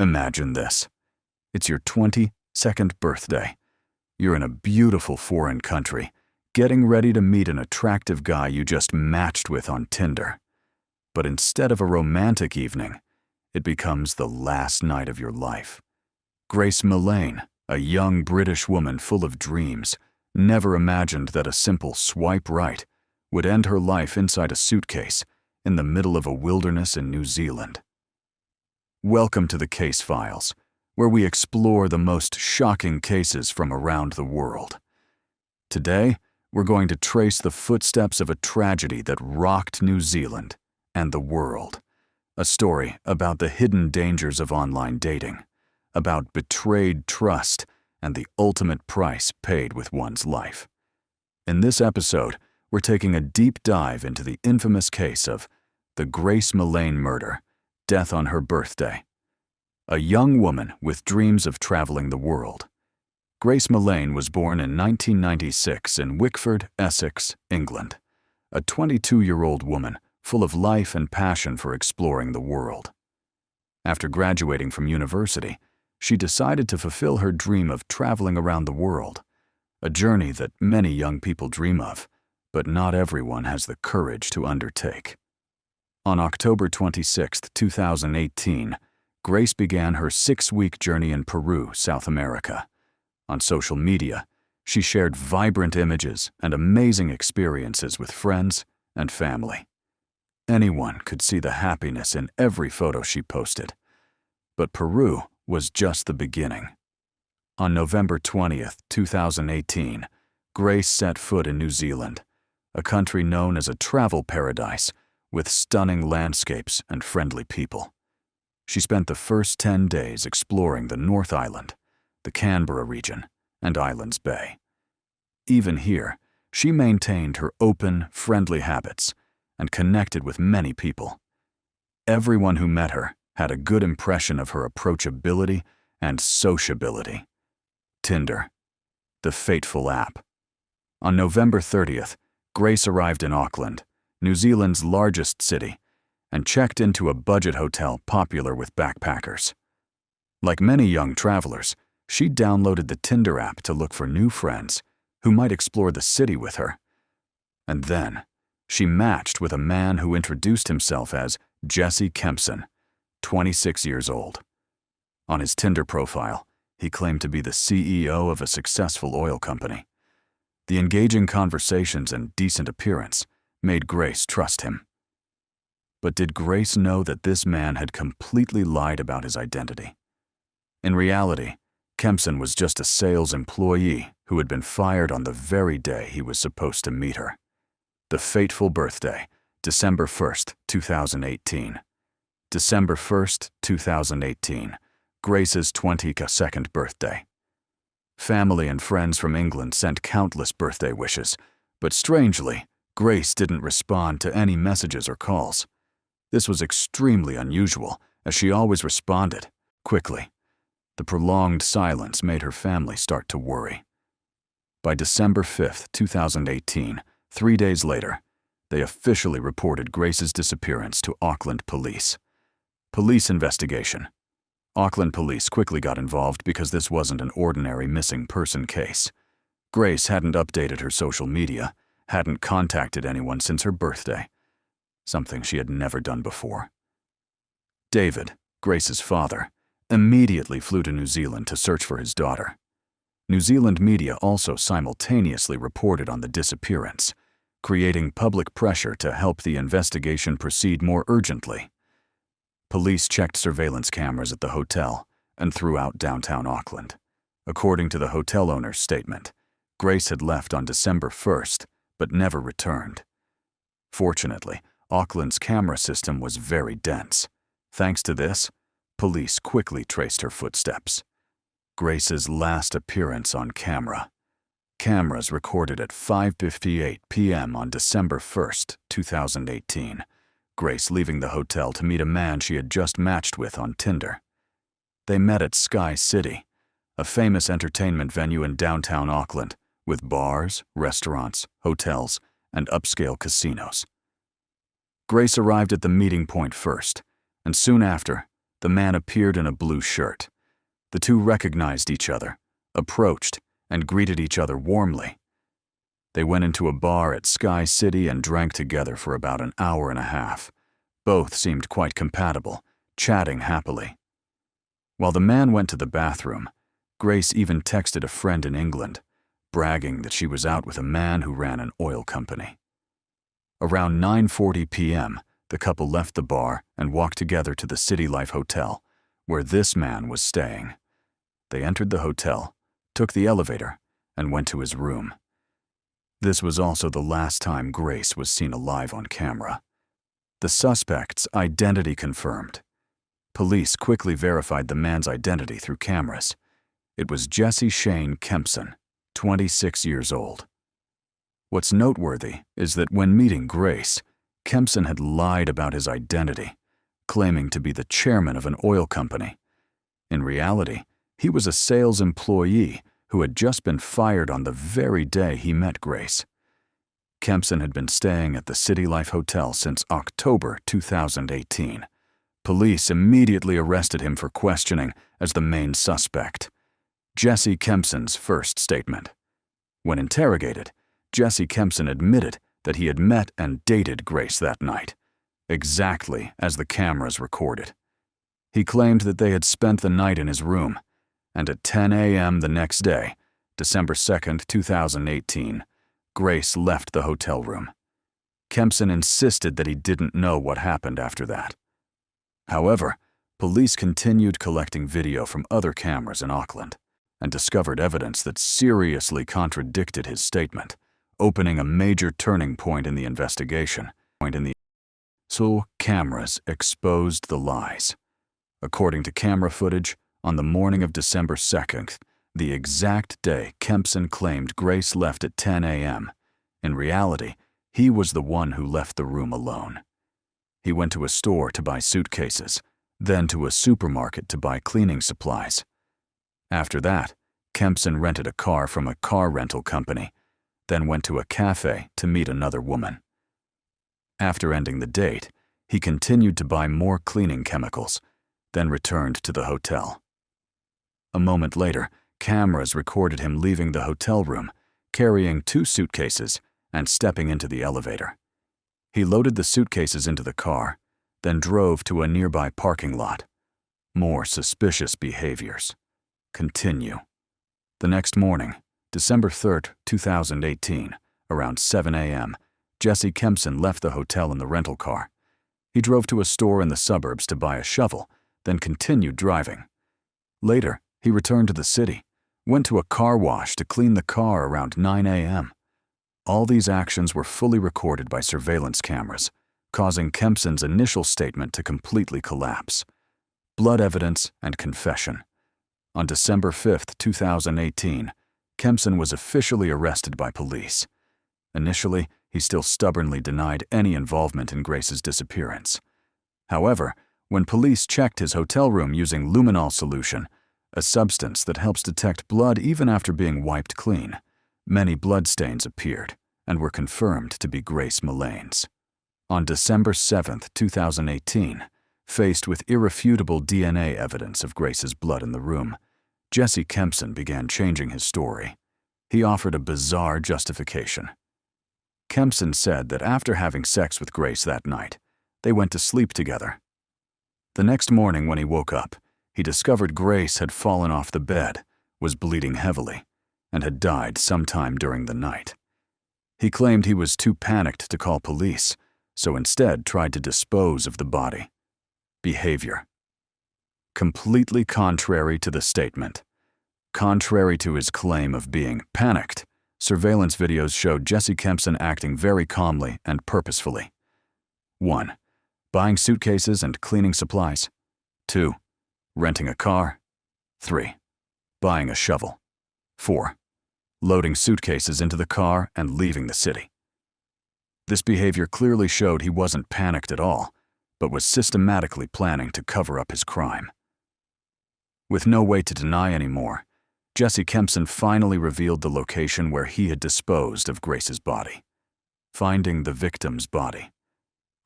Imagine this. It's your 22nd birthday. You're in a beautiful foreign country, getting ready to meet an attractive guy you just matched with on Tinder. But instead of a romantic evening, it becomes the last night of your life. Grace Millane, a young British woman full of dreams, never imagined that a simple swipe right would end her life inside a suitcase in the middle of a wilderness in New Zealand. Welcome to the Case Files, where we explore the most shocking cases from around the world. Today, we're going to trace the footsteps of a tragedy that rocked New Zealand and the world. A story about the hidden dangers of online dating, about betrayed trust, and the ultimate price paid with one's life. In this episode, we're taking a deep dive into the infamous case of the Grace Millane murder, death on her birthday. A young woman with dreams of traveling the world. Grace Millane was born in 1996 in Wickford, Essex, England. A 22-year-old woman full of life and passion for exploring the world. After graduating from university, she decided to fulfill her dream of traveling around the world, a journey that many young people dream of, but not everyone has the courage to undertake. On October 26, 2018, Grace began her 6-week journey in Peru, South America. On social media, she shared vibrant images and amazing experiences with friends and family. Anyone could see the happiness in every photo she posted. But Peru was just the beginning. On November 20, 2018, Grace set foot in New Zealand, a country known as a travel paradise with stunning landscapes and friendly people. She spent the first 10 days exploring the North Island, the Canberra region, and Islands Bay. Even here, she maintained her open, friendly habits and connected with many people. Everyone who met her had a good impression of her approachability and sociability. Tinder, the fateful app. On November 30th, Grace arrived in Auckland, New Zealand's largest city, and checked into a budget hotel popular with backpackers. Like many young travelers, she downloaded the Tinder app to look for new friends who might explore the city with her. And then, she matched with a man who introduced himself as Jesse Kempson, 26 years old. On his Tinder profile, he claimed to be the CEO of a successful oil company. The engaging conversations and decent appearance made Grace trust him. But did Grace know that this man had completely lied about his identity? In reality, Kempson was just a sales employee who had been fired on the very day he was supposed to meet her. The fateful birthday, December 1st, 2018. December 1st, 2018, Grace's 22nd birthday. Family and friends from England sent countless birthday wishes, but strangely, Grace didn't respond to any messages or calls. This was extremely unusual, as she always responded quickly. The prolonged silence made her family start to worry. By December 5th, 2018, 3 days later, they officially reported Grace's disappearance to Auckland police. Police investigation. Auckland police quickly got involved because this wasn't an ordinary missing person case. Grace hadn't updated her social media, hadn't contacted anyone since her birthday, something she had never done before. David, Grace's father, immediately flew to New Zealand to search for his daughter. New Zealand media also simultaneously reported on the disappearance, creating public pressure to help the investigation proceed more urgently. Police checked surveillance cameras at the hotel and throughout downtown Auckland. According to the hotel owner's statement, Grace had left on December 1st, but never returned. Fortunately, Auckland's camera system was very dense. Thanks to this, police quickly traced her footsteps. Grace's last appearance on camera. Cameras recorded at 5:58 p.m. on December 1st, 2018. Grace leaving the hotel to meet a man she had just matched with on Tinder. They met at Sky City, a famous entertainment venue in downtown Auckland, with bars, restaurants, hotels, and upscale casinos. Grace arrived at the meeting point first, and soon after, the man appeared in a blue shirt. The two recognized each other, approached, and greeted each other warmly. They went into a bar at Sky City and drank together for about an hour and a half. Both seemed quite compatible, chatting happily. While the man went to the bathroom, Grace even texted a friend in England, bragging that she was out with a man who ran an oil company. Around 9:40 p.m., the couple left the bar and walked together to the City Life Hotel, where this man was staying. They entered the hotel, took the elevator, and went to his room. This was also the last time Grace was seen alive on camera. The suspect's identity confirmed. Police quickly verified the man's identity through cameras. It was Jesse Shane Kempson, 26 years old. What's noteworthy is that when meeting Grace, Kempson had lied about his identity, claiming to be the chairman of an oil company. In reality, he was a sales employee who had just been fired on the very day he met Grace. Kempson had been staying at the City Life Hotel since October 2018. Police immediately arrested him for questioning as the main suspect. Jesse Kempson's first statement. When interrogated, Jesse Kempson admitted that he had met and dated Grace that night, exactly as the cameras recorded. He claimed that they had spent the night in his room, and at 10 a.m. the next day, December 2nd, 2018, Grace left the hotel room. Kempson insisted that he didn't know what happened after that. However, police continued collecting video from other cameras in Auckland and discovered evidence that seriously contradicted his statement, opening a major turning point in the investigation. So cameras exposed the lies. According to camera footage, on the morning of December 2nd, the exact day Kempson claimed Grace left at 10 a.m., in reality, he was the one who left the room alone. He went to a store to buy suitcases, then to a supermarket to buy cleaning supplies. After that, Kempson rented a car from a car rental company, then went to a cafe to meet another woman. After ending the date, he continued to buy more cleaning chemicals, then returned to the hotel. A moment later, cameras recorded him leaving the hotel room, carrying 2 suitcases and stepping into the elevator. He loaded the suitcases into the car, then drove to a nearby parking lot. More suspicious behaviors continue. The next morning, December 3rd, 2018, around 7 a.m., Jesse Kempson left the hotel in the rental car. He drove to a store in the suburbs to buy a shovel, then continued driving. Later, he returned to the city, went to a car wash to clean the car around 9 a.m. All these actions were fully recorded by surveillance cameras, causing Kempson's initial statement to completely collapse. Blood evidence and confession. On December 5th, 2018, Kempson was officially arrested by police. Initially, he still stubbornly denied any involvement in Grace's disappearance. However, when police checked his hotel room using luminol solution, a substance that helps detect blood even after being wiped clean, many bloodstains appeared and were confirmed to be Grace Millane's. On December 7th, 2018, faced with irrefutable DNA evidence of Grace's blood in the room, Jesse Kempson began changing his story. He offered a bizarre justification. Kempson said that after having sex with Grace that night, they went to sleep together. The next morning when he woke up, he discovered Grace had fallen off the bed, was bleeding heavily, and had died sometime during the night. He claimed he was too panicked to call police, so instead tried to dispose of the body. Behavior. Completely contrary to the statement. Contrary to his claim of being panicked, surveillance videos showed Jesse Kempson acting very calmly and purposefully. 1. Buying suitcases and cleaning supplies. 2. Renting a car. 3. Buying a shovel. 4. Loading suitcases into the car and leaving the city. This behavior clearly showed he wasn't panicked at all, but was systematically planning to cover up his crime. With no way to deny anymore, Jesse Kempson finally revealed the location where he had disposed of Grace's body. Finding the victim's body.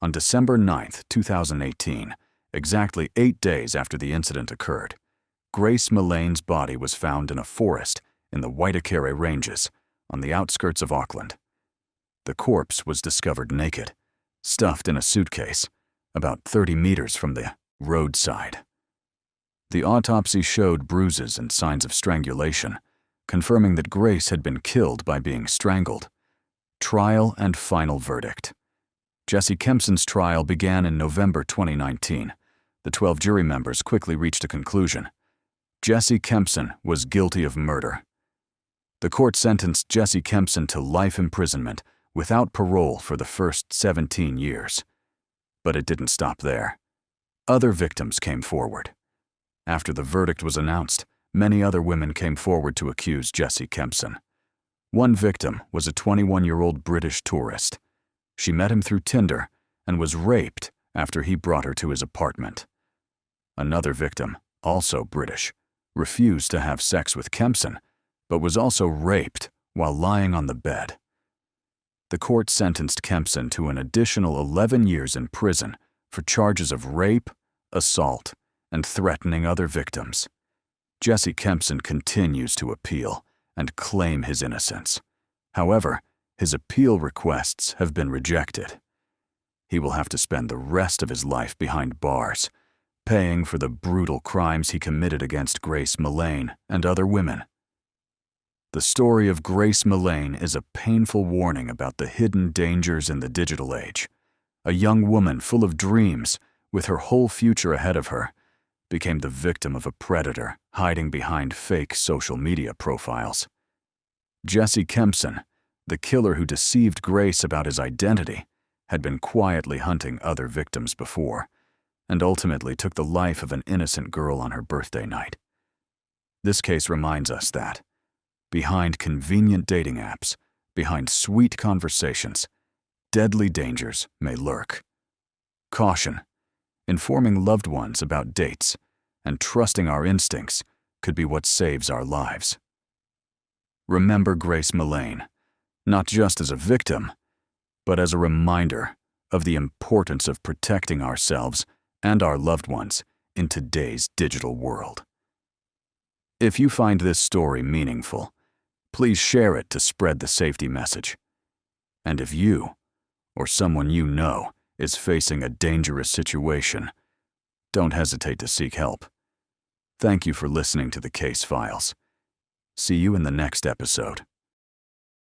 On December 9th, 2018, Exactly 8 days after the incident occurred, Grace Millane's body was found in a forest in the Waitakere Ranges, on the outskirts of Auckland. The corpse was discovered naked, stuffed in a suitcase, about 30 meters from the roadside. The autopsy showed bruises and signs of strangulation, confirming that Grace had been killed by being strangled. Trial and final verdict. Jesse Kempson's trial began in November 2019. The 12 jury members quickly reached a conclusion. Jesse Kempson was guilty of murder. The court sentenced Jesse Kempson to life imprisonment without parole for the first 17 years. But it didn't stop there. Other victims came forward. After the verdict was announced, many other women came forward to accuse Jesse Kempson. One victim was a 21-year-old British tourist. She met him through Tinder and was raped after he brought her to his apartment. Another victim, also British, refused to have sex with Kempson, but was also raped while lying on the bed. The court sentenced Kempson to an additional 11 years in prison for charges of rape, assault, and threatening other victims. Jesse Kempson continues to appeal and claim his innocence. However, his appeal requests have been rejected. He will have to spend the rest of his life behind bars, paying for the brutal crimes he committed against Grace Millane and other women. The story of Grace Millane is a painful warning about the hidden dangers in the digital age. A young woman full of dreams, with her whole future ahead of her, became the victim of a predator hiding behind fake social media profiles. Jesse Kempson, the killer who deceived Grace about his identity, had been quietly hunting other victims before, and ultimately took the life of an innocent girl on her birthday night. This case reminds us that, behind convenient dating apps, behind sweet conversations, deadly dangers may lurk. Caution: informing loved ones about dates and trusting our instincts could be what saves our lives. Remember Grace Millane, not just as a victim, but as a reminder of the importance of protecting ourselves and our loved ones in today's digital world. If you find this story meaningful, please share it to spread the safety message. And if you, or someone you know, is facing a dangerous situation, don't hesitate to seek help. Thank you for listening to the Case Files. See you in the next episode.